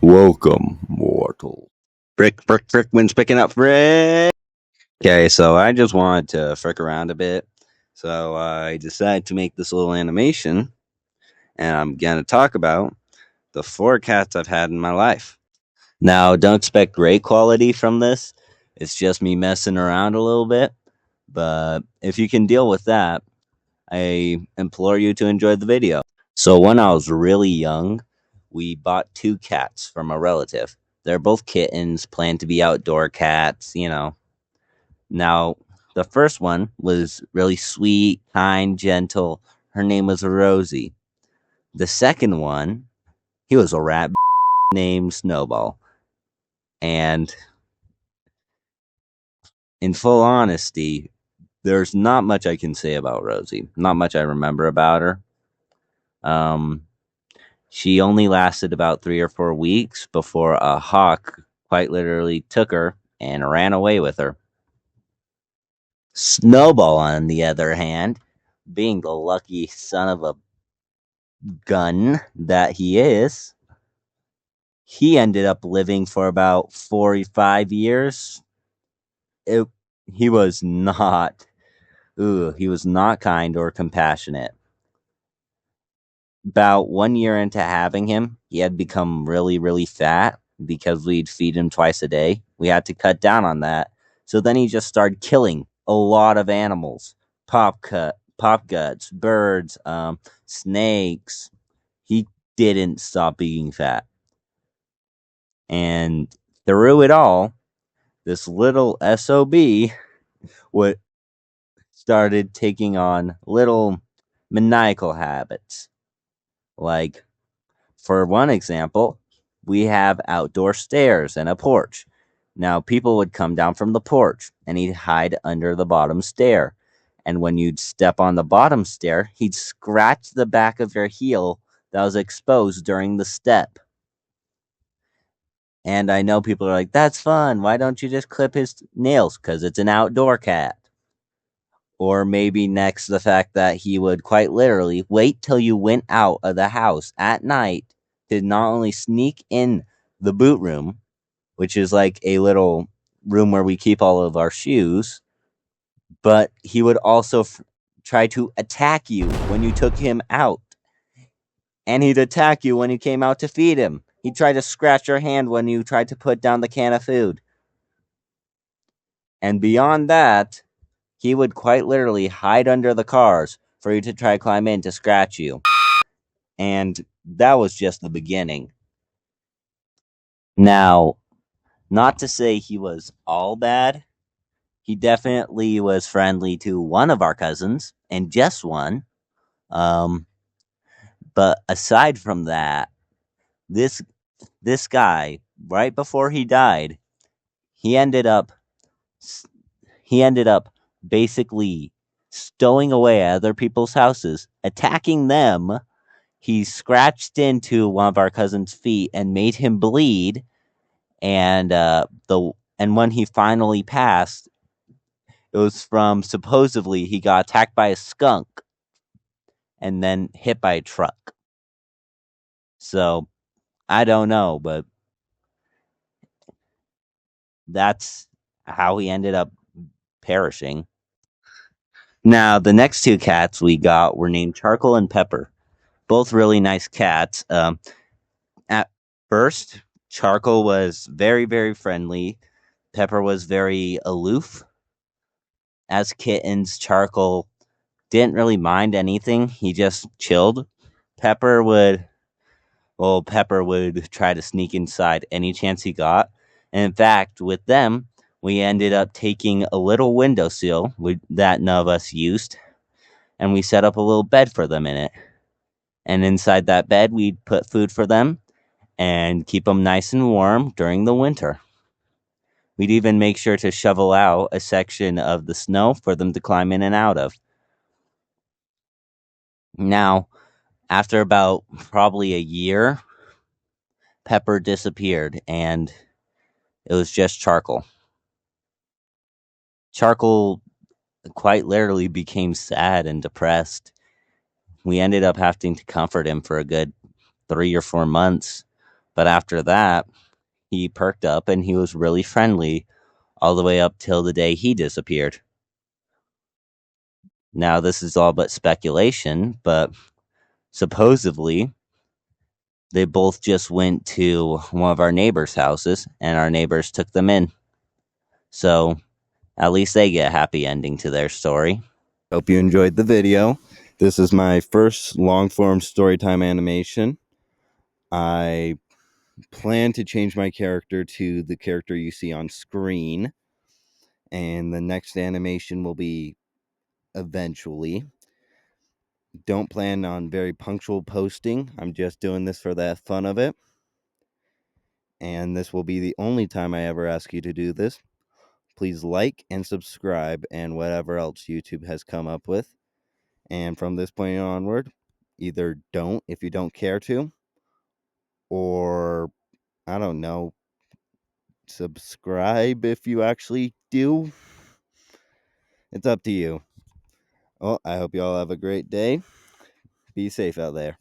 Welcome, mortal. Frick, when's picking up Frick? Okay, so I just wanted to frick around a bit. So I decided to make this little animation, and I'm going to talk about the 4 cats I've had in my life. Now, don't expect great quality from this. It's just me messing around a little bit. But if you can deal with that, I implore you to enjoy the video. So when I was really young, we bought 2 cats from a relative. They're both kittens, planned to be outdoor cats. Now, the first one was really sweet, kind, gentle. Her name was Rosie. The second one, he was a rat named Snowball. And in full honesty, there's not much I can say about Rosie. Not much I remember about her. Um, She only lasted about 3 or 4 weeks before a hawk quite literally took her and ran away with her. Snowball, on the other hand, being the lucky son of a gun that he is, he ended up living for about 45 years. It, he was not, he was not kind or compassionate. About 1 year into having him, he had become really, really fat because we'd feed him twice a day. We had to cut down on that. So then he just started killing a lot of animals. Pop guts, birds, snakes. He didn't stop being fat. And through it all, this little SOB would started taking on little maniacal habits. Like, for one example, we have outdoor stairs and a porch. Now, people would come down from the porch and he'd hide under the bottom stair. And when you'd step on the bottom stair, he'd scratch the back of your heel that was exposed during the step. And I know people are like, that's fun. Why don't you just clip his nails? Because it's an outdoor cat. Or maybe next, the fact that he would quite literally wait till you went out of the house at night to not only sneak in the boot room, which is like a little room where we keep all of our shoes, but he would also try to attack you when you took him out. And he'd attack you when you came out to feed him. He'd try to scratch your hand when you tried to put down the can of food. And beyond that, he would quite literally hide under the cars for you to try to climb in to scratch you. And that was just the beginning. Now, not to say he was all bad. He definitely was friendly to one of our cousins, and just one. But aside from that, this this guy, right before he died, he ended up he ended up basically stowing away at other people's houses, attacking them. He scratched into one of our cousin's feet and made him bleed. And when he finally passed, it was from supposedly he got attacked by a skunk and then hit by a truck. So I don't know, but that's how he ended up perishing. Now, the next 2 cats we got were named Charcoal and Pepper. Both really nice cats. At first, Charcoal was very, very friendly. Pepper was very aloof. As kittens, Charcoal didn't really mind anything. He just chilled. Pepper would try to sneak inside any chance he got. And in fact, with them, we ended up taking a little windowsill that none of us used, and we set up a little bed for them in it. And inside that bed, we'd put food for them and keep them nice and warm during the winter. We'd even make sure to shovel out a section of the snow for them to climb in and out of. Now, after about probably a year, Pepper disappeared, and it was just Charcoal. Charcoal quite literally became sad and depressed. We ended up having to comfort him for a good 3 or 4 months But after that, he perked up and he was really friendly all the way up till the day he disappeared. Now, this is all but speculation, but supposedly they both just went to one of our neighbors' houses and our neighbors took them in. So at least they get a happy ending to their story. Hope you enjoyed the video. This is my first long form storytime animation. I plan to change my character to the character you see on screen, and the next animation will be eventually. Don't plan on very punctual posting. I'm just doing this for the fun of it. And this will be the only time I ever ask you to do this. Please like and subscribe and whatever else YouTube has come up with. And from this point onward, either don't if you don't care to, or I don't know, subscribe if you actually do. It's up to you. Well, I hope you all have a great day. Be safe out there.